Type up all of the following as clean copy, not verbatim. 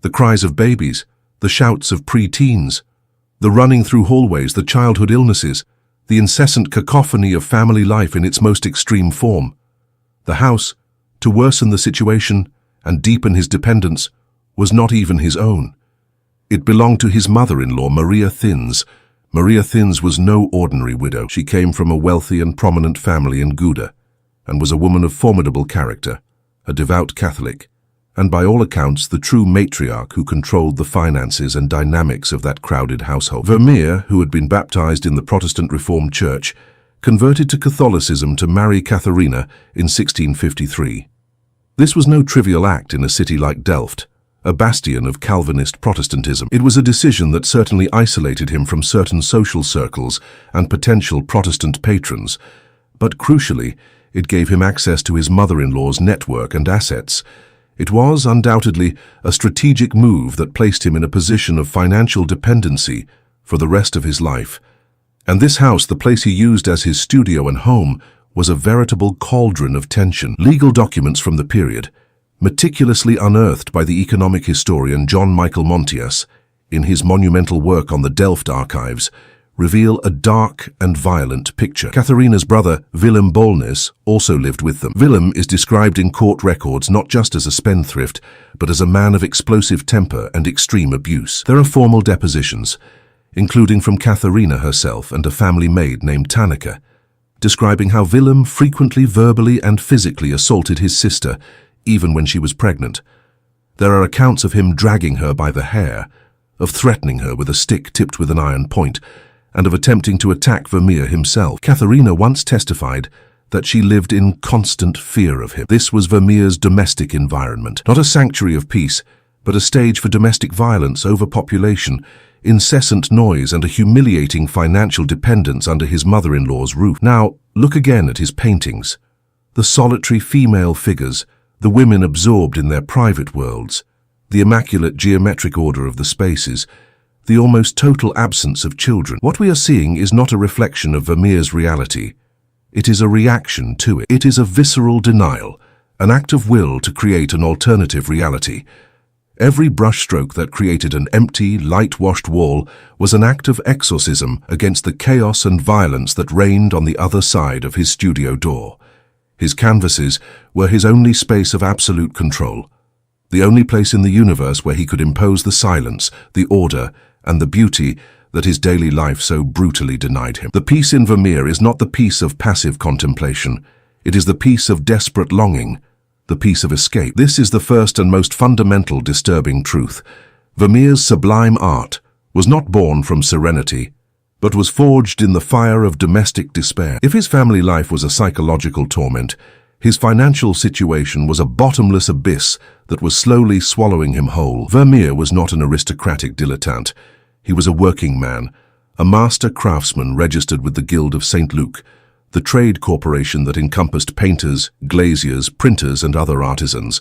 The cries of babies, the shouts of pre-teens, the running through hallways, the childhood illnesses, the incessant cacophony of family life in its most extreme form. The house, to worsen the situation and deepen his dependence, was not even his own. It belonged to his mother-in-law, Maria Thins. Maria Thins was no ordinary widow. She came from a wealthy and prominent family in Gouda, and was a woman of formidable character, a devout Catholic, and by all accounts the true matriarch who controlled the finances and dynamics of that crowded household. Vermeer, who had been baptized in the Protestant Reformed Church, converted to Catholicism to marry Katharina in 1653. This was no trivial act in a city like Delft, a bastion of Calvinist Protestantism. It was a decision that certainly isolated him from certain social circles and potential Protestant patrons, but crucially, it gave him access to his mother-in-law's network and assets. It was, undoubtedly, a strategic move that placed him in a position of financial dependency for the rest of his life. And this house, the place he used as his studio and home, was a veritable cauldron of tension. Legal documents from the period, meticulously unearthed by the economic historian John Michael Montias in his monumental work on the Delft archives, reveal a dark and violent picture. Katharina's brother, Willem Bolnis, also lived with them. Willem is described in court records not just as a spendthrift, but as a man of explosive temper and extreme abuse. There are formal depositions, including from Katharina herself and a family maid named Tanneke, describing how Willem frequently verbally and physically assaulted his sister, even when she was pregnant. There are accounts of him dragging her by the hair, of threatening her with a stick tipped with an iron point, and of attempting to attack Vermeer himself. Katharina once testified that she lived in constant fear of him. This was Vermeer's domestic environment, not a sanctuary of peace, but a stage for domestic violence, overpopulation, incessant noise, and a humiliating financial dependence under his mother-in-law's roof. Now, look again at his paintings. The solitary female figures, the women absorbed in their private worlds, the immaculate geometric order of the spaces, the almost total absence of children. What we are seeing is not a reflection of Vermeer's reality. It is a reaction to it. It is a visceral denial, an act of will to create an alternative reality. Every brushstroke that created an empty, light-washed wall was an act of exorcism against the chaos and violence that reigned on the other side of his studio door. His canvases were his only space of absolute control, the only place in the universe where he could impose the silence, the order, and the beauty that his daily life so brutally denied him. The peace in Vermeer is not the peace of passive contemplation. It is the peace of desperate longing, the peace of escape. This is the first and most fundamental disturbing truth. Vermeer's sublime art was not born from serenity, but was forged in the fire of domestic despair. If his family life was a psychological torment, his financial situation was a bottomless abyss that was slowly swallowing him whole. Vermeer was not an aristocratic dilettante. He was a working man, a master craftsman registered with the Guild of St. Luc, the trade corporation that encompassed painters, glaziers, printers, and other artisans.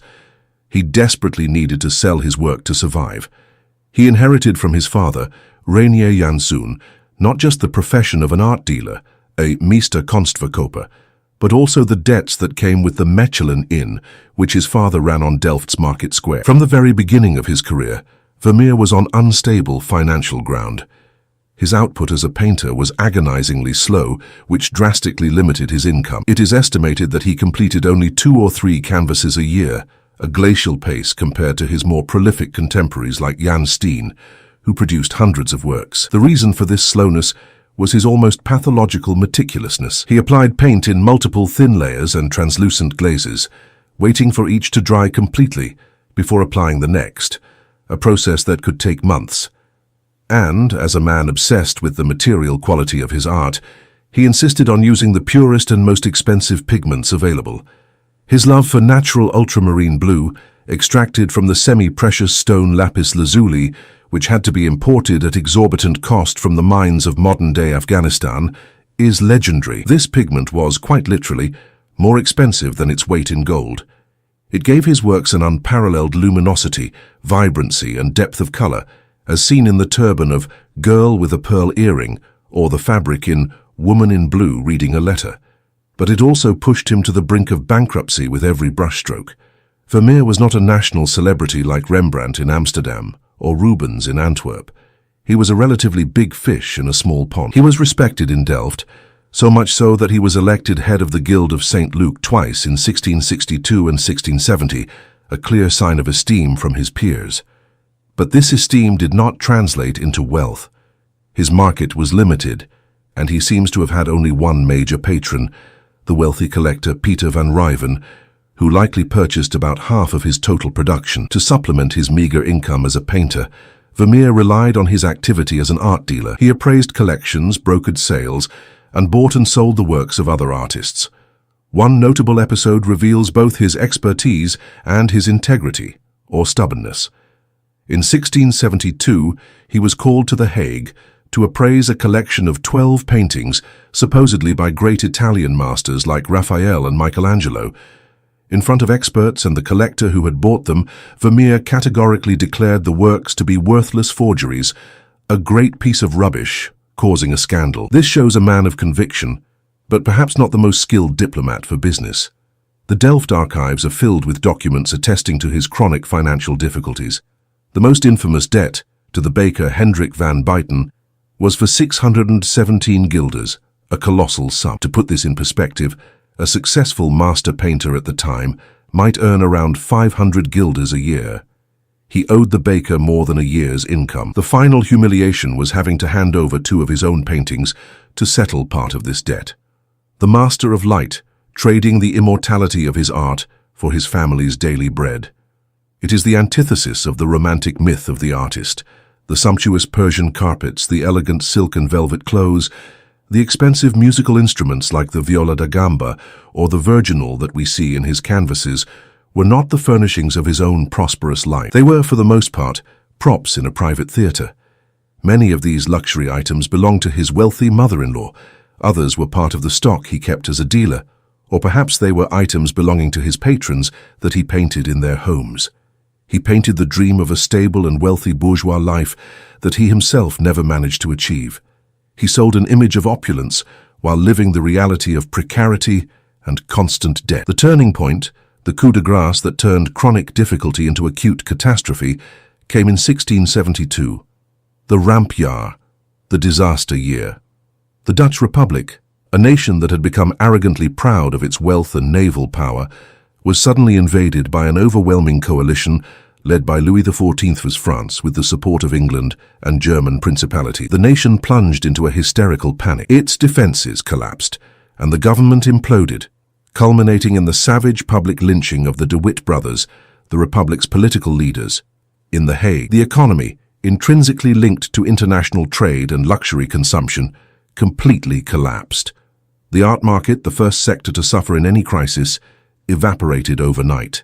He desperately needed to sell his work to survive. He inherited from his father, Reinier Janszoon, not just the profession of an art dealer, a meester kunstverkoper, but also the debts that came with the Mechelen Inn, which his father ran on Delft's Market Square. From the very beginning of his career, Vermeer was on unstable financial ground. His output as a painter was agonizingly slow, which drastically limited his income. It is estimated that he completed only 2 or 3 canvases a year, a glacial pace compared to his more prolific contemporaries like Jan Steen, who produced hundreds of works. The reason for this slowness was his almost pathological meticulousness. He applied paint in multiple thin layers and translucent glazes, waiting for each to dry completely before applying the next, a process that could take months. And, as a man obsessed with the material quality of his art, he insisted on using the purest and most expensive pigments available. His love for natural ultramarine blue, extracted from the semi-precious stone lapis lazuli, which had to be imported at exorbitant cost from the mines of modern-day Afghanistan, is legendary. This pigment was, quite literally, more expensive than its weight in gold. It gave his works an unparalleled luminosity, vibrancy, and depth of color, as seen in the turban of Girl with a Pearl Earring, or the fabric in Woman in Blue Reading a Letter. But it also pushed him to the brink of bankruptcy with every brushstroke. Vermeer was not a national celebrity like Rembrandt in Amsterdam or Rubens in Antwerp. He was a relatively big fish in a small pond. He was respected in Delft, so much so that he was elected head of the Guild of St. Luke twice in 1662 and 1670, a clear sign of esteem from his peers. But this esteem did not translate into wealth. His market was limited, and he seems to have had only one major patron, the wealthy collector Peter van Ryven, who likely purchased about half of his total production. To supplement his meager income as a painter, Vermeer relied on his activity as an art dealer. He appraised collections, brokered sales, and bought and sold the works of other artists. One notable episode reveals both his expertise and his integrity, or stubbornness. In 1672, he was called to The Hague to appraise a collection of 12 paintings, supposedly by great Italian masters like Raphael and Michelangelo. In front of experts and the collector who had bought them, Vermeer categorically declared the works to be worthless forgeries, a great piece of rubbish, causing a scandal. This shows a man of conviction, but perhaps not the most skilled diplomat for business. The Delft archives are filled with documents attesting to his chronic financial difficulties. The most infamous debt, to the baker Hendrik van Buyten, was for 617 guilders, a colossal sum. To put this in perspective, a successful master painter at the time might earn around 500 guilders a year. He owed the baker more than a year's income. The final humiliation was having to hand over 2 of his own paintings to settle part of this debt. The master of light, trading the immortality of his art for his family's daily bread. It is the antithesis of the romantic myth of the artist. The sumptuous Persian carpets, the elegant silk and velvet clothes, the expensive musical instruments like the viola da gamba or the virginal that we see in his canvases were not the furnishings of his own prosperous life. They were, for the most part, props in a private theatre. Many of these luxury items belonged to his wealthy mother-in-law. Others were part of the stock he kept as a dealer, or perhaps they were items belonging to his patrons that he painted in their homes. He painted the dream of a stable and wealthy bourgeois life that he himself never managed to achieve. He sold an image of opulence while living the reality of precarity and constant debt. The turning point, the coup de grace that turned chronic difficulty into acute catastrophe, came in 1672. The rampjaar, the disaster year. The Dutch Republic, a nation that had become arrogantly proud of its wealth and naval power, was suddenly invaded by an overwhelming coalition led by Louis XIV's France with the support of England and German principality. The nation plunged into a hysterical panic. Its defenses collapsed, and the government imploded, culminating in the savage public lynching of the De Witt brothers, the Republic's political leaders, in The Hague. The economy, intrinsically linked to international trade and luxury consumption, completely collapsed. The art market, the first sector to suffer in any crisis, evaporated overnight.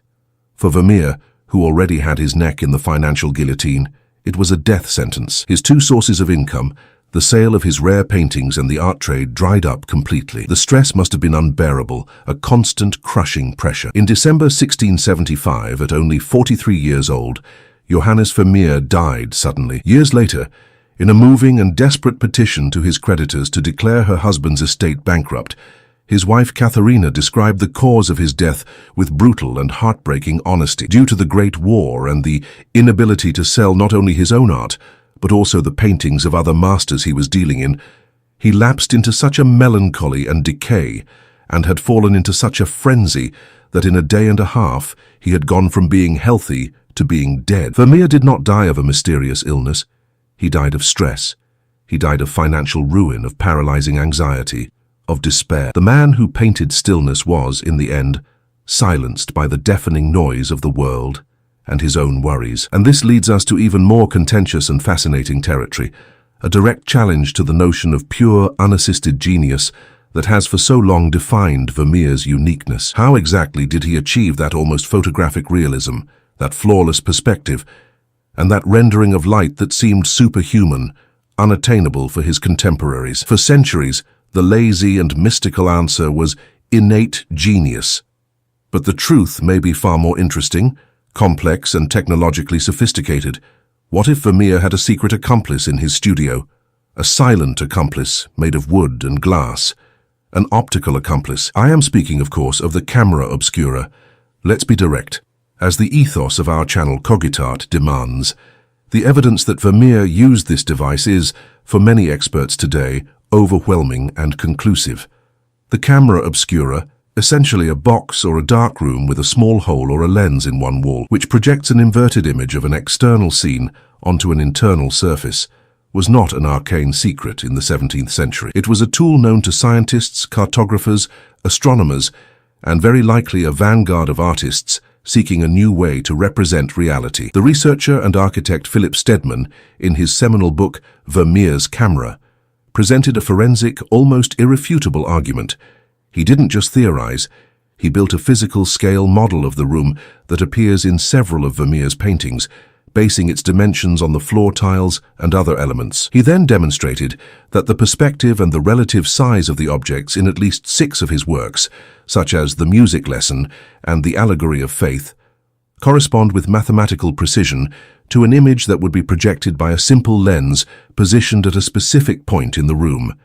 For Vermeer, who already had his neck in the financial guillotine, it was a death sentence. His 2 sources of income, the sale of his rare paintings and the art trade, dried up completely. The stress must have been unbearable, a constant crushing pressure. In December 1675, at only 43 years old, Johannes Vermeer died suddenly. Years later, in a moving and desperate petition to his creditors to declare her husband's estate bankrupt, his wife Katharina described the cause of his death with brutal and heartbreaking honesty. Due to the Great War and the inability to sell not only his own art, but also the paintings of other masters he was dealing in, he lapsed into such a melancholy and decay, and had fallen into such a frenzy that in a day and a half he had gone from being healthy to being dead. Vermeer did not die of a mysterious illness. He died of stress. He died of financial ruin, of paralyzing anxiety, of despair. The man who painted stillness was, in the end, silenced by the deafening noise of the world and his own worries. And this leads us to even more contentious and fascinating territory, a direct challenge to the notion of pure, unassisted genius that has for so long defined Vermeer's uniqueness. How exactly did he achieve that almost photographic realism, that flawless perspective, and that rendering of light that seemed superhuman, unattainable for his contemporaries? For centuries, the lazy and mystical answer was innate genius. But the truth may be far more interesting, complex and technologically sophisticated. What if Vermeer had a secret accomplice in his studio? A silent accomplice made of wood and glass. An optical accomplice. I am speaking, of course, of the camera obscura. Let's be direct. As the ethos of our channel Cogitart demands, the evidence that Vermeer used this device is, for many experts today, overwhelming and conclusive. The camera obscura, essentially a box or a dark room with a small hole or a lens in one wall, which projects an inverted image of an external scene onto an internal surface, was not an arcane secret in the 17th century. It was a tool known to scientists, cartographers, astronomers, and very likely a vanguard of artists seeking a new way to represent reality. The researcher and architect Philip Stedman, in his seminal book Vermeer's Camera, presented a forensic, almost irrefutable argument. He didn't just theorize, he built a physical scale model of the room that appears in several of Vermeer's paintings, basing its dimensions on the floor tiles and other elements. He then demonstrated that the perspective and the relative size of the objects in at least 6 of his works, such as The Music Lesson and The Allegory of Faith, correspond with mathematical precision to an image that would be projected by a simple lens positioned at a specific point in the room.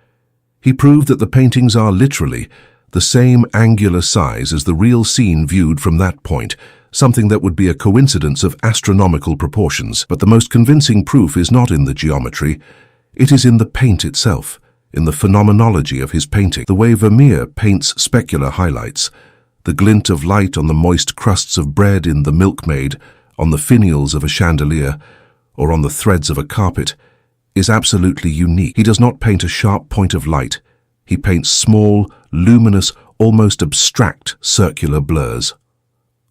He proved that the paintings are literally the same angular size as the real scene viewed from that point, something that would be a coincidence of astronomical proportions. But the most convincing proof is not in the geometry, it is in the paint itself, in the phenomenology of his painting. The way Vermeer paints specular highlights, the glint of light on the moist crusts of bread in The Milkmaid, on the finials of a chandelier, or on the threads of a carpet, is absolutely unique. He does not paint a sharp point of light. He paints small, luminous, almost abstract circular blurs.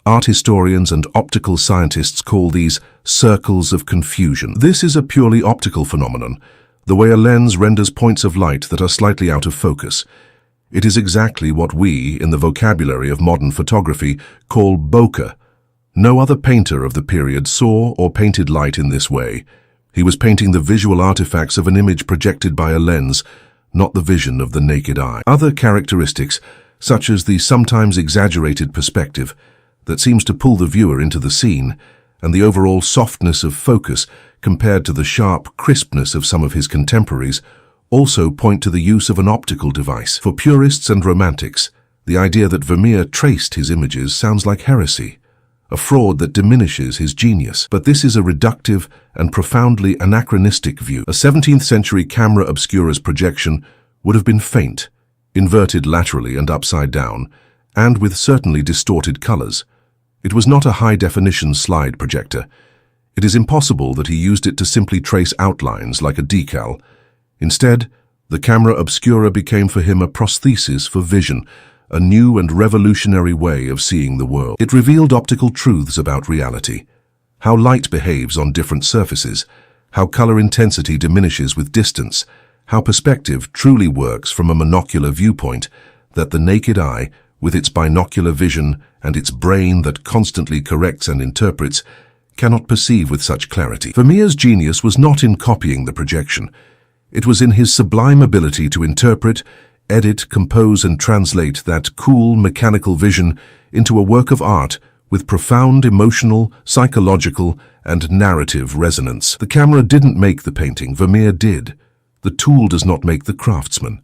Art historians and optical scientists call these circles of confusion. This is a purely optical phenomenon, the way a lens renders points of light that are slightly out of focus. It is exactly what we, in the vocabulary of modern photography, call bokeh. No other painter of the period saw or painted light in this way. He was painting the visual artifacts of an image projected by a lens, not the vision of the naked eye. Other characteristics, such as the sometimes exaggerated perspective, that seems to pull the viewer into the scene, and the overall softness of focus compared to the sharp crispness of some of his contemporaries, also point to the use of an optical device. For purists and romantics, the idea that Vermeer traced his images sounds like heresy, a fraud that diminishes his genius. But this is a reductive and profoundly anachronistic view. A 17th century camera obscura's projection would have been faint, inverted laterally and upside down, and with certainly distorted colors. It was not a high-definition slide projector. It is impossible that he used it to simply trace outlines like a decal. Instead, the camera obscura became for him a prosthesis for vision, a new and revolutionary way of seeing the world. It revealed optical truths about reality, how light behaves on different surfaces, how color intensity diminishes with distance, how perspective truly works from a monocular viewpoint, that the naked eye, with its binocular vision and its brain that constantly corrects and interprets, cannot perceive with such clarity. Vermeer's genius was not in copying the projection. It was in his sublime ability to interpret, edit, compose, and translate that cool, mechanical vision into a work of art with profound emotional, psychological, and narrative resonance. The camera didn't make the painting, Vermeer did. The tool does not make the craftsman.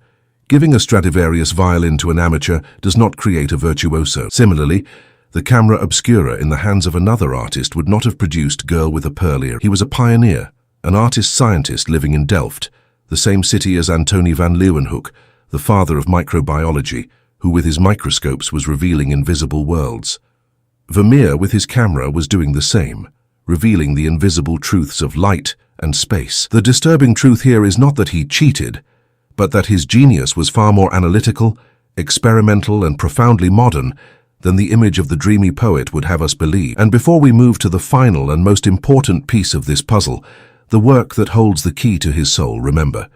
Giving a Stradivarius violin to an amateur does not create a virtuoso. Similarly, the camera obscura in the hands of another artist would not have produced Girl with a Pearl Ear. He was a pioneer, an artist-scientist living in Delft, the same city as Antony van Leeuwenhoek, the father of microbiology, who with his microscopes was revealing invisible worlds. Vermeer, with his camera, was doing the same, revealing the invisible truths of light and space. The disturbing truth here is not that he cheated, but that his genius was far more analytical, experimental, and profoundly modern than the image of the dreamy poet would have us believe. And before we move to the final and most important piece of this puzzle, the work that holds the key to his soul, remember,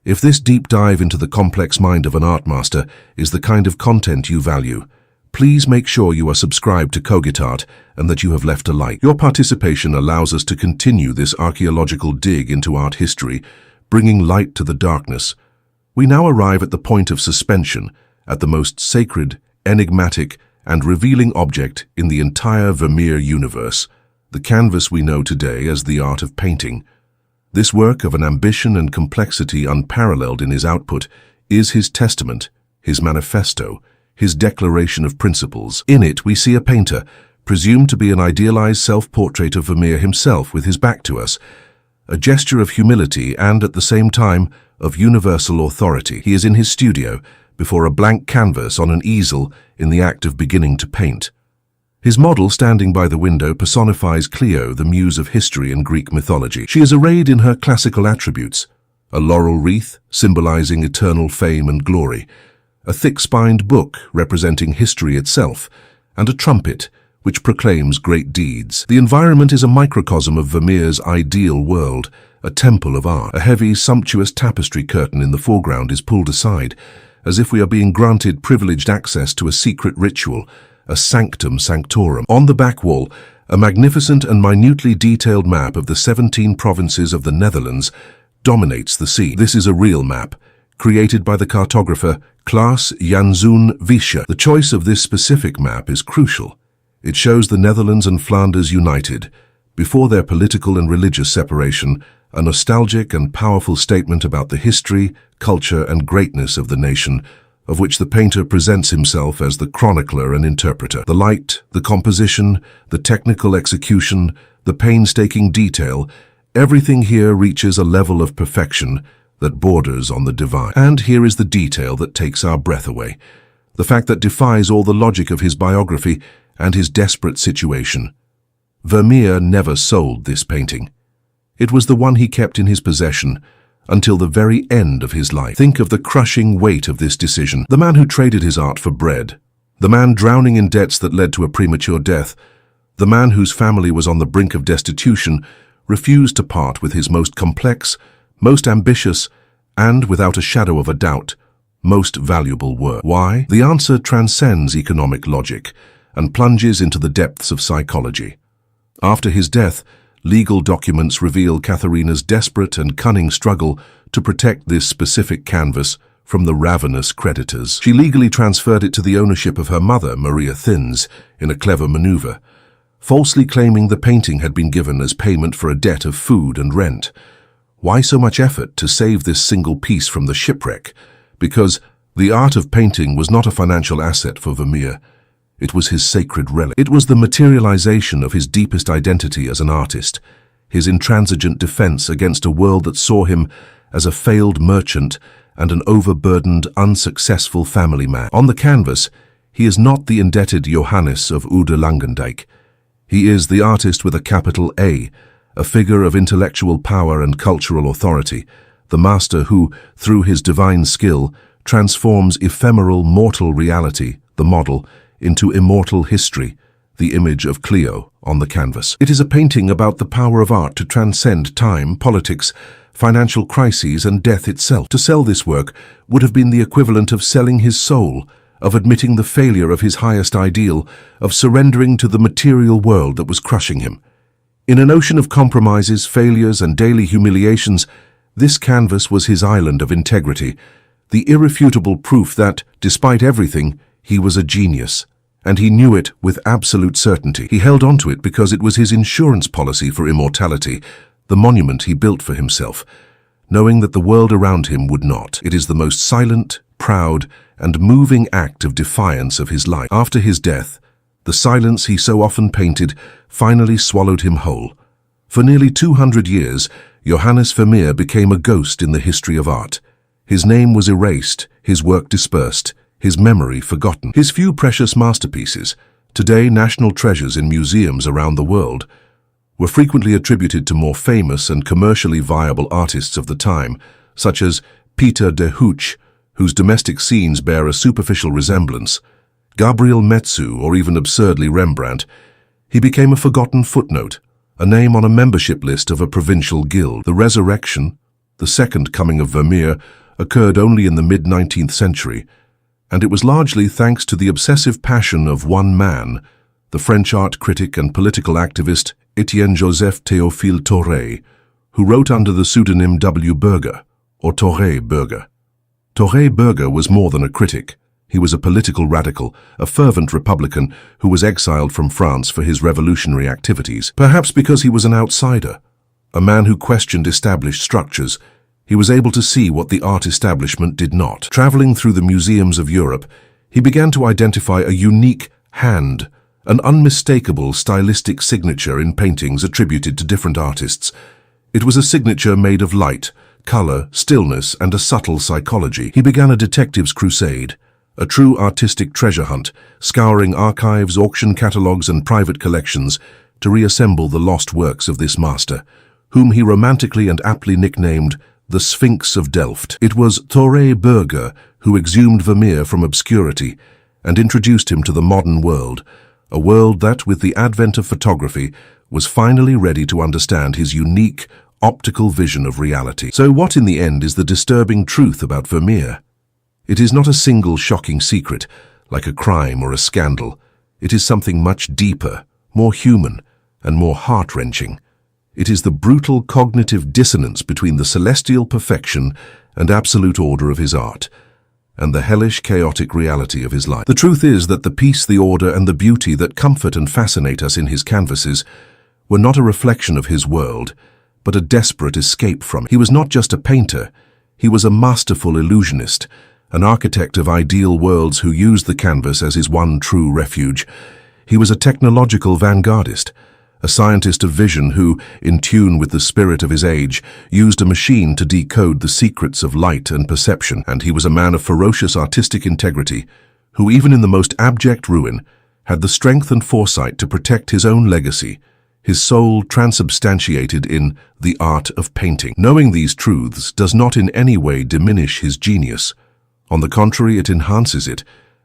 if this deep dive into the complex mind of an art master is the kind of content you value, please make sure you are subscribed to Cogitart and that you have left a like. Your participation allows us to continue this archaeological dig into art history, bringing light to the darkness. We now arrive at the point of suspension, at the most sacred, enigmatic, and revealing object in the entire Vermeer universe, the canvas we know today as the art of painting. This work of an ambition and complexity unparalleled in his output is his testament, his manifesto, his declaration of principles. In it we see a painter presumed to be an idealized self-portrait of Vermeer himself with his back to us, a gesture of humility and, at the same time, of universal authority. He is in his studio, before a blank canvas on an easel in the act of beginning to paint. His model, standing by the window, personifies Clio, the muse of history and Greek mythology. She is arrayed in her classical attributes: a laurel wreath, symbolizing eternal fame and glory, a thick-spined book representing history itself, and a trumpet, which proclaims great deeds. The environment is a microcosm of Vermeer's ideal world, a temple of art. A heavy, sumptuous tapestry curtain in the foreground is pulled aside, as if we are being granted privileged access to a secret ritual, a sanctum sanctorum. On the back wall, a magnificent and minutely detailed map of the 17 provinces of the Netherlands dominates the scene. This is a real map, created by the cartographer Klaas Janszoon Visscher. The choice of this specific map is crucial. It shows the Netherlands and Flanders united, before their political and religious separation, a nostalgic and powerful statement about the history, culture, and greatness of the nation, of which the painter presents himself as the chronicler and interpreter. The light, the composition, the technical execution, the painstaking detail, everything here reaches a level of perfection that borders on the divine. And here is the detail that takes our breath away, the fact that defies all the logic of his biography and his desperate situation. Vermeer never sold this painting. It was the one he kept in his possession until the very end of his life. Think of the crushing weight of this decision. The man who traded his art for bread, the man drowning in debts that led to a premature death, the man whose family was on the brink of destitution, refused to part with his most complex, most ambitious, and, without a shadow of a doubt, most valuable work. Why? The answer transcends economic logic and plunges into the depths of psychology. After his death, legal documents reveal Catharina's desperate and cunning struggle to protect this specific canvas from the ravenous creditors. She legally transferred it to the ownership of her mother, Maria Thins, in a clever maneuver, falsely claiming the painting had been given as payment for a debt of food and rent. Why so much effort to save this single piece from the shipwreck? Because the art of painting was not a financial asset for Vermeer. It was his sacred relic. It was the materialization of his deepest identity as an artist, his intransigent defense against a world that saw him as a failed merchant and an overburdened, unsuccessful family man. On the canvas, he is not the indebted Johannes of Oude Langendijk. He is the artist with a capital A figure of intellectual power and cultural authority, the master who, through his divine skill, transforms ephemeral mortal reality, the model, into immortal history, the image of Clio on the canvas. It is a painting about the power of art to transcend time, politics, financial crises, and death itself. To sell this work would have been the equivalent of selling his soul, of admitting the failure of his highest ideal, of surrendering to the material world that was crushing him. In an ocean of compromises, failures, and daily humiliations, this canvas was his island of integrity, the irrefutable proof that, despite everything, he was a genius. And he knew it with absolute certainty. He held on to it because it was his insurance policy for immortality, the monument he built for himself, knowing that the world around him would not. It is the most silent, proud, and moving act of defiance of his life. After his death, the silence he so often painted finally swallowed him whole. For nearly 200 years, Johannes Vermeer became a ghost in the history of art. His name was erased, his work dispersed, his memory forgotten. His few precious masterpieces, today national treasures in museums around the world, were frequently attributed to more famous and commercially viable artists of the time, such as Pieter de Hooch, whose domestic scenes bear a superficial resemblance, Gabriel Metsu, or even absurdly Rembrandt. He became a forgotten footnote, a name on a membership list of a provincial guild. The resurrection, the second coming of Vermeer, occurred only in the mid-19th century, and it was largely thanks to the obsessive passion of one man, the French art critic and political activist Étienne Joseph Théophile Thoré, who wrote under the pseudonym W. Berger, or Thoré Berger. Thoré Berger was more than a critic. He was a political radical, a fervent Republican who was exiled from France for his revolutionary activities. Perhaps because he was an outsider, a man who questioned established structures, he was able to see what the art establishment did not. Traveling through the museums of Europe, he began to identify a unique hand, an unmistakable stylistic signature in paintings attributed to different artists. It was a signature made of light, color, stillness, and a subtle psychology. He began a detective's crusade, a true artistic treasure hunt, scouring archives, auction catalogues, and private collections to reassemble the lost works of this master, whom he romantically and aptly nicknamed the Sphinx of Delft. It was Thoré Berger who exhumed Vermeer from obscurity and introduced him to the modern world, a world that, with the advent of photography, was finally ready to understand his unique, optical vision of reality. So what in the end is the disturbing truth about Vermeer? It is not a single shocking secret, like a crime or a scandal. It is something much deeper, more human, and more heart-wrenching. It is the brutal cognitive dissonance between the celestial perfection and absolute order of his art, and the hellish, chaotic reality of his life. The truth is that the peace, the order, and the beauty that comfort and fascinate us in his canvases were not a reflection of his world, but a desperate escape from it. He was not just a painter, he was a masterful illusionist, an architect of ideal worlds who used the canvas as his one true refuge. He was a technological vanguardist, a scientist of vision who, in tune with the spirit of his age, used a machine to decode the secrets of light and perception. And he was a man of ferocious artistic integrity, who, even in the most abject ruin, had the strength and foresight to protect his own legacy, his soul transubstantiated in the art of painting. Knowing these truths does not in any way diminish his genius. On the contrary, it enhances it,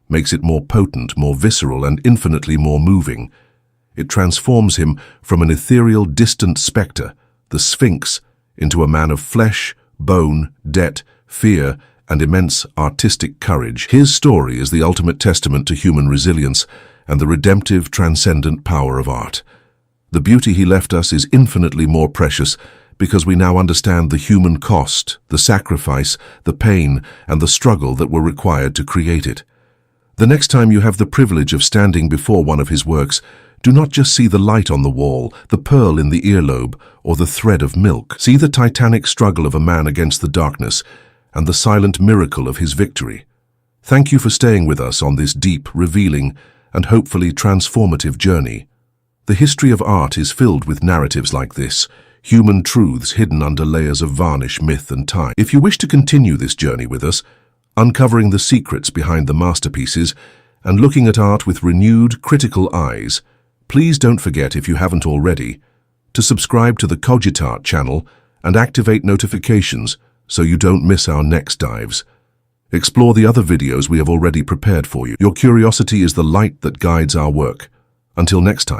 makes it more potent, more visceral, and infinitely more moving. It transforms him from an ethereal, distant spectre, the Sphinx, into a man of flesh, bone, debt, fear, and immense artistic courage. His story is the ultimate testament to human resilience and the redemptive, transcendent power of art. The beauty he left us is infinitely more precious because we now understand the human cost, the sacrifice, the pain, and the struggle that were required to create it. The next time you have the privilege of standing before one of his works, do not just see the light on the wall, the pearl in the earlobe, or the thread of milk. See the titanic struggle of a man against the darkness and the silent miracle of his victory. Thank you for staying with us on this deep, revealing, and hopefully transformative journey. The history of art is filled with narratives like this, human truths hidden under layers of varnish, myth, and time. If you wish to continue this journey with us, uncovering the secrets behind the masterpieces and looking at art with renewed, critical eyes, please don't forget, if you haven't already, to subscribe to the Cogitart channel and activate notifications so you don't miss our next dives. Explore the other videos we have already prepared for you. Your curiosity is the light that guides our work. Until next time.